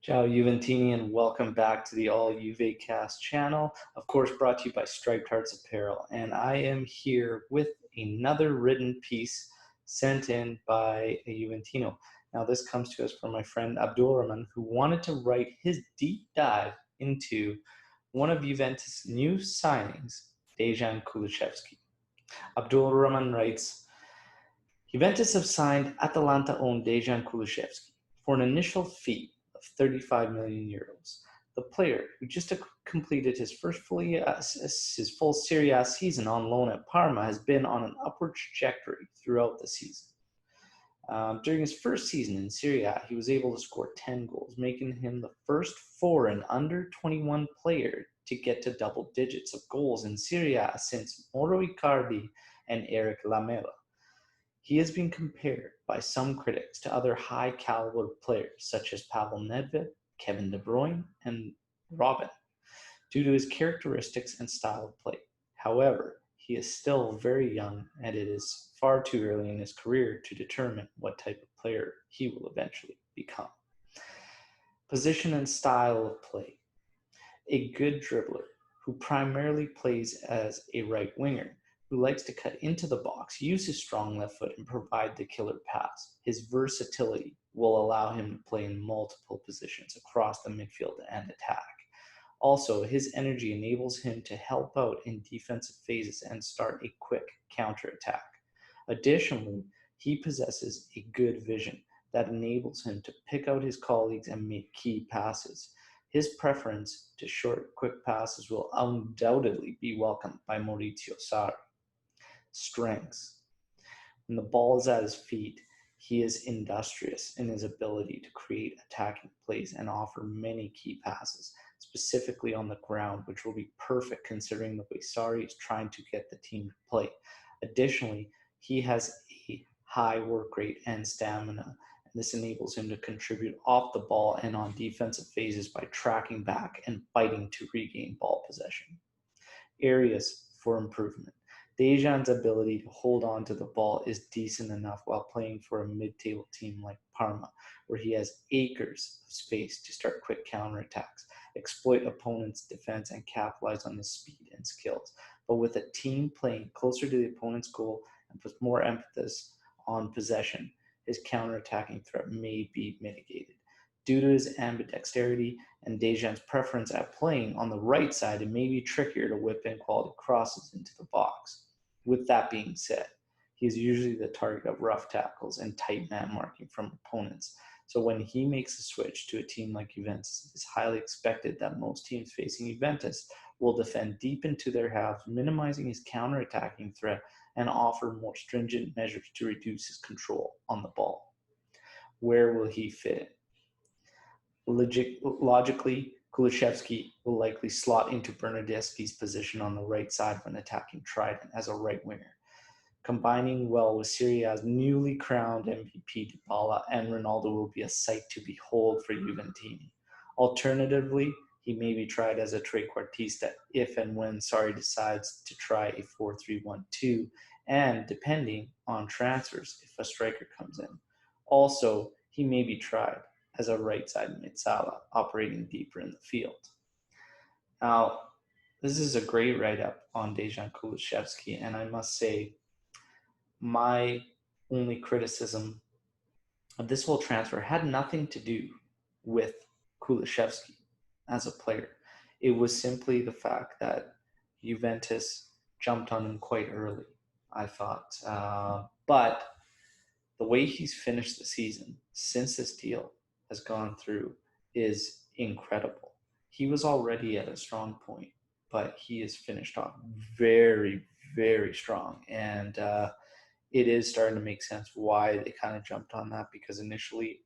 Ciao Juventini, and welcome back to the All Juve Cast channel, of course brought to you by Striped Hearts Apparel. And I am here with another written piece sent in by a Juventino. Now this comes to us from my friend Abdulrahman, who wanted to write his deep dive into one of Juventus' new signings, Dejan Kulusevski. Abdulrahman writes, Juventus have signed Atalanta-owned Dejan Kulusevski for an initial fee of 35 million euros. The player, who just completed his full serieA season on loan at Parma, has been on an upward trajectory throughout the season. During his first season in serieA, he was able to score 10 goals, making him the first foreign under-21 player to get to double digits of goals in serieA since Mauro Icardi and Eric Lamela. He has been compared by some critics to other high-caliber players such as Pavel Nedved, Kevin De Bruyne, and Robin, due to his characteristics and style of play. However, he is still very young, and it is far too early in his career to determine what type of player he will eventually become. Position and style of play. A good dribbler who primarily plays as a right winger, who likes to cut into the box, use his strong left foot, and provide the killer pass. His versatility will allow him to play in multiple positions across the midfield and attack. Also, his energy enables him to help out in defensive phases and start a quick counterattack. Additionally, he possesses a good vision that enables him to pick out his colleagues and make key passes. His preference to short, quick passes will undoubtedly be welcomed by Maurizio Sarri. Strengths. When the ball is at his feet, he is industrious in his ability to create attacking plays and offer many key passes, specifically on the ground, which will be perfect considering the way Sarri is trying to get the team to play. Additionally, he has a high work rate and stamina, and this enables him to contribute off the ball and on defensive phases by tracking back and fighting to regain ball possession. Areas for improvement. Dejan's ability to hold on to the ball is decent enough while playing for a mid-table team like Parma, where he has acres of space to start quick counterattacks, exploit opponents' defense, and capitalize on his speed and skills. But with a team playing closer to the opponent's goal and with more emphasis on possession, his counterattacking threat may be mitigated. Due to his ambidexterity and Dejan's preference at playing on the right side, it may be trickier to whip in quality crosses into the box. With that being said, he is usually the target of rough tackles and tight man marking from opponents. So when he makes a switch to a team like Juventus, it is highly expected that most teams facing Juventus will defend deep into their halves, minimizing his counterattacking threat and offer more stringent measures to reduce his control on the ball. Where will he fit in? Logically, Kulusevski will likely slot into Bernardeschi's position on the right side when attacking Trident as a right winger, combining well with serieA's newly crowned MVP Dybala, and Ronaldo will be a sight to behold for Juventini. Alternatively, he may be tried as a trequartista if and when Sarri decides to try a 4-3-1-2, and depending on transfers if a striker comes in. Also, he may be tried as a right-side mid-sala, operating deeper in the field. Now, this is a great write-up on Dejan Kulusevski, and I must say, my only criticism of this whole transfer had nothing to do with Kulusevski as a player. It was simply the fact that Juventus jumped on him quite early, I thought. But the way he's finished the season since this deal has gone through is incredible. He was already at a strong point, but he has finished off very, very strong. And it is starting to make sense why they kind of jumped on that, because initially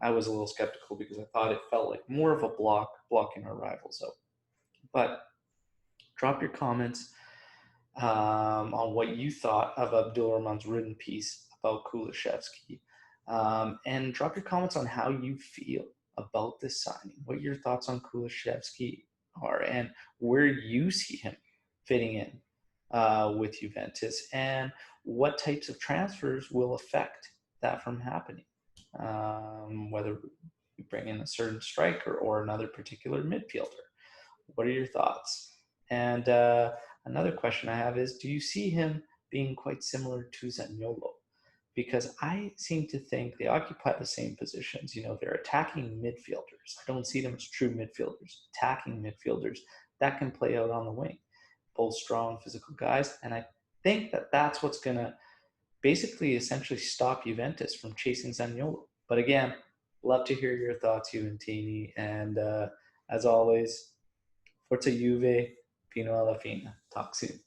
I was a little skeptical because I thought it felt like more of a blocking our rivals out. But drop your comments on what you thought of Abdulrahman's written piece about Kulusevski. And drop your comments on how you feel about this signing, what your thoughts on Kulusevski are, and where you see him fitting in with Juventus, and what types of transfers will affect that from happening. Whether you bring in a certain striker or another particular midfielder. What are your thoughts? And another question I have is, do you see him being quite similar to Zaniolo? Because I seem to think they occupy the same positions. They're attacking midfielders. I don't see them as true midfielders, attacking midfielders that can play out on the wing. Both strong physical guys. And I think that that's what's going to basically essentially stop Juventus from chasing Zaniolo. But again, love to hear your thoughts, Juventini. And as always, Forza Juve, Fino alla fine. Talk soon.